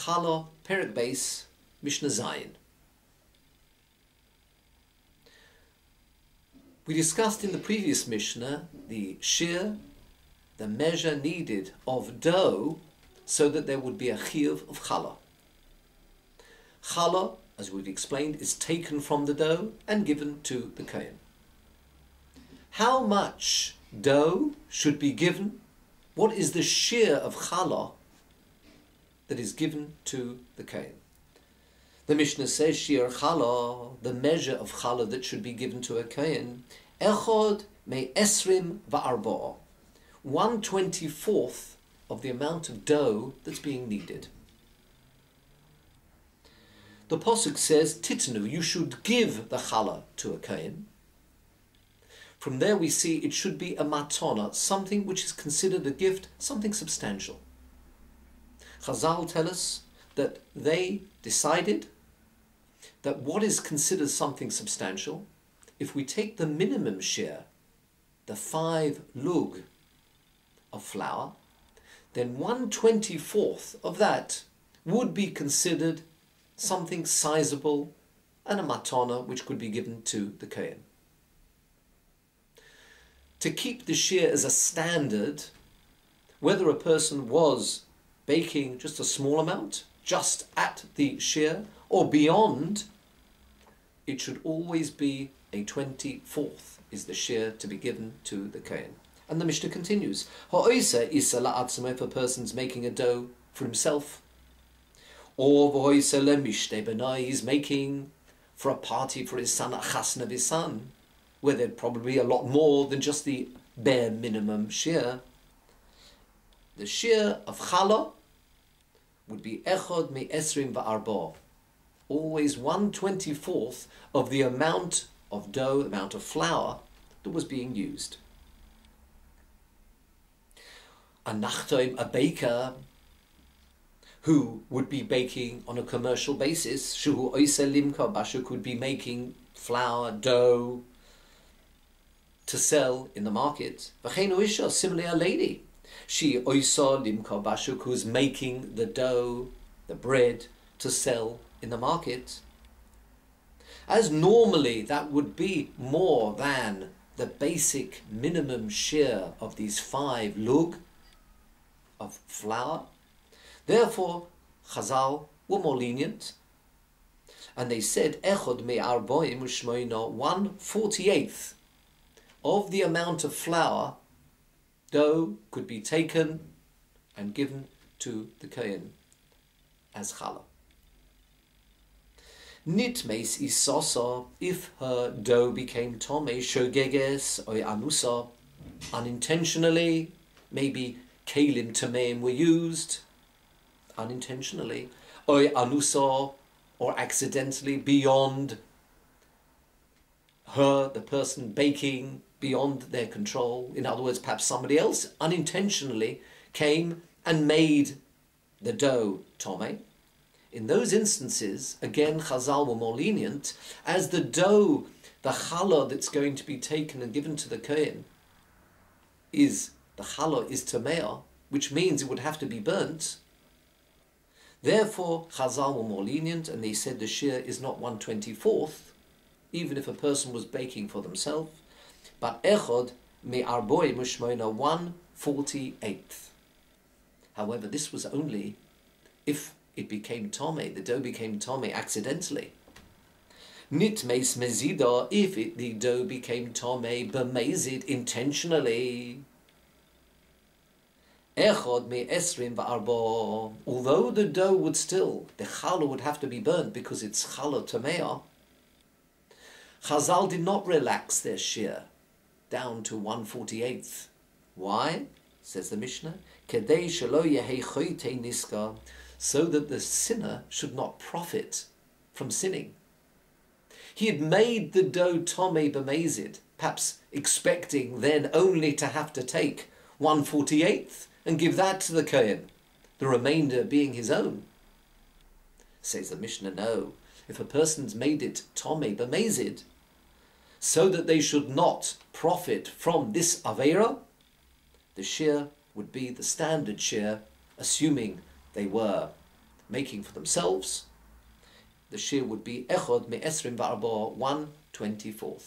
Chala, Perek Beis, Mishnah Zayin. We discussed in the previous Mishnah the shear, the measure needed of dough, so that there would be a chiyuv of challah. Challah, as we've explained, is taken from the dough and given to the kohen. How much dough should be given? What is the shear of challah that is given to the kohen? The Mishnah says, shear challah, the measure of challah that should be given to a kohen, echod me esrim va'arba, 1/24 of the amount of dough that's being needed. The Pasuk says, titnu, you should give the challah to a kohen. From there we see it should be a matana, something which is considered a gift, something substantial. Chazal tell us that they decided that what is considered something substantial, if we take the minimum share, the 5 lug of flour, then 1/24 of that would be considered something sizable and a matana which could be given to the kohen. To keep the shear as a standard, whether a person was baking just a small amount, just at the shear, or beyond, it should always be a 24th is the shear to be given to the kohen. And the Mishnah continues, Ha'oisa isa la'atzma, if a person's making a dough for himself, or v'hoisa le'mishtei benai, he's making for a party for his son, a chasna v'san, where there'd probably be a lot more than just the bare minimum shear. The shear of challah would be echod me esrim va'arba, always 1/24 of the amount of dough, the amount of flour that was being used. A nachtoim, a baker who would be baking on a commercial basis, shuhu oiseh limka bashu, could be making flour, dough to sell in the market. V'cheinu isha, similarly a lady, she oiseh limka bashu, who's making the dough, the bread, to sell in the market. As normally that would be more than the basic minimum shear of these 5 lug of flour. Therefore, Chazal were more lenient, and they said, Echod me arboim u'shmoina, 1/48 of the amount of flour, dough, could be taken and given to the kohen as challah. Nitmeis isosa, if her dough became tomei, shogeges or anusa, unintentionally, maybe kalim tameim were used, unintentionally, or anusa, or accidentally, beyond her, the person baking, beyond their control. In other words, perhaps somebody else unintentionally came and made the dough tomei. In those instances, again, Chazal were more lenient, as the dough, the challah that's going to be taken and given to the kohen, the challah is tameah, which means it would have to be burnt. Therefore, Chazal were more lenient, and they said the shear is not 1/24, even if a person was baking for themselves, but echod me arboi mushmoina, 1/48. However, this was only if it became tomei, the dough became tomei accidentally. Nitmeis mezida, if the dough became tomei b'mezid, intentionally. Echod me esrim va'arba, although the dough would still, the challah would have to be burnt because it's challah tameah, Chazal did not relax their shear down to 1/48. Why? Says the Mishnah, Kedei shelo yehei choytei niska, so that the sinner should not profit from sinning. He had made the dough tomei b'mezid, perhaps expecting then only to have to take 1/48 and give that to the kohen, the remainder being his own. Says the Mishnah, no. If a person's made it tomei b'mezid, so that they should not profit from this aveira, the shear would be the standard shear, assuming they were making for themselves, the shir would be Echod Me'esrim V'Arba 1/24.